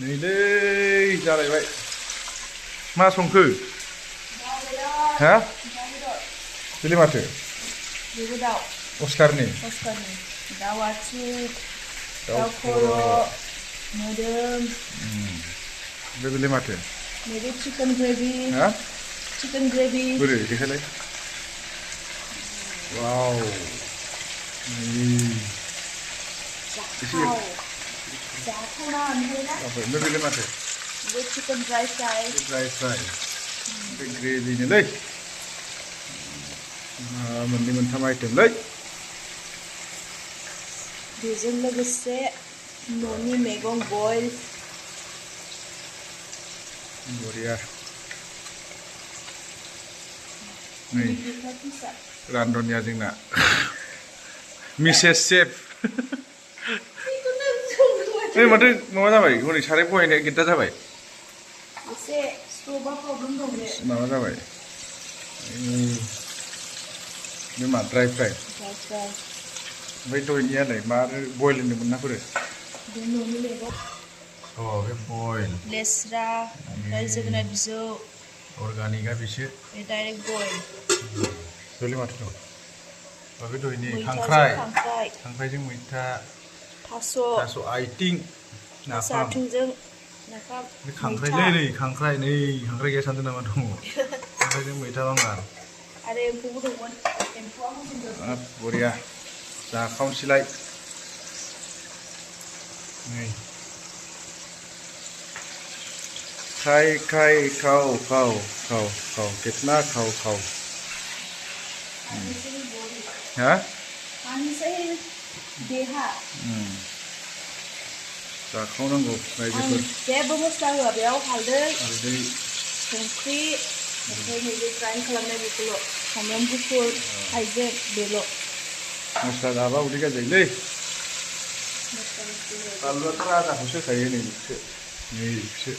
नैलै जालायबाय मा संखो हा बेलाय माथो बेबो दाउ अस्कारनि दाउ आथिं दाउ खर' मोदोम बेलाय माथो नैबे चिकेन ग्रेभि बोरै देखायलाय वाव जाथावना नुयोना बेलाय माथो बे चिकेन ड्राई फ्राई बे ग्रेभिनोलै मोननै मोनथाम आइटेमलै बेजों लोगोसे न'नि मैगं बयल बरिया नै रान्धनिया जोंना मिसेस सेफ नै माथो माबा जाबाय हनै साराय बहायनाया गिद्दा जाबाय एसे स्ट'भआ प्रब्लेम दं ने माबा जाबाय बे मा ड्राई फ्राई ओमफ्राय दहायनियालाय मा बयल होनदोंमोन ना फोरो बे न'नि मैगं बे बयल लेस्रा ओमफ्राय जोगोनार बिजौ अर्गानिकआ बेसो बे डाइरेक्ट बयल बेलाय माथो दं बे दहायनि खांख्राइजों मैथा थास' आइथिं नाफाम नाफाम बे खांख्राइलै नै खांख्राइ गैया सानदों नामा दङ खांख्राइजों मैथा बांगाल आरो एम्फौबो दंमोन एम्फौआ मोदोमदों बरिया जाखावसैलाय नै खाय खाव कितना खाव हा देहा जाखावनांगौ रायजोफोर जेबो मस्ला होआ बेयाव हालदै संख्रि ओमफ्राय नैबे ग्राइन्ड खालामनाय बेखौल' सामब्राम गुफुर हाइजें बेल' मस्ला जाबा उदै गाज्रिलै बानलुआथ' राजाखौसो होखायो नैबेसो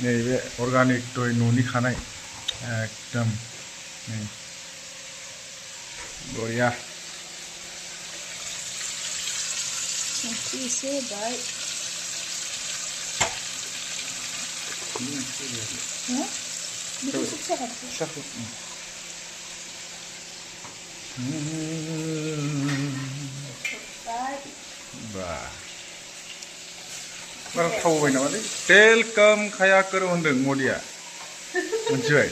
नैबे अर्गानिक दय न'नि खानाय एकदम नै बरिया संख्रि एसे होबाय फिसाखौ बारा थावबाय नामालै तेल कम खाया करो होनदों मदिया मोनथिबाय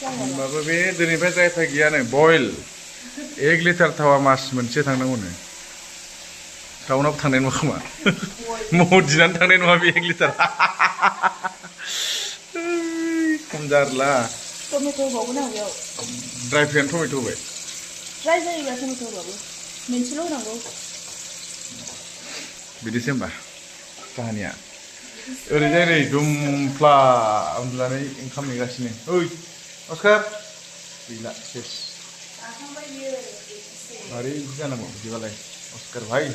होमबाबो बे दिनैनिफ्राय ड्राइ फ्राइ गैयानो बयल 1 लिटार थावा मास मोनसे थांनांगौनो टाउनाव थांनाय नङा खोमा मदिनानै थांनाय नङा बे 1 लिटार खम जारला टमेट' होबावगोन आं बेयाव ड्राइ फ्राइयानो टमेट' होबाय ड्राइ जायोबा टमेट' होबाबो मोनसेल' होनांगौ बिदिसो होमबा काहानिया ओरैजाय नै दुमफ्ला उन्दुनानै ओंखाम नेगासिनो ओइ अस्कार गैला सेस मारै जानांगौ बिदिबालाय अस्कार भाई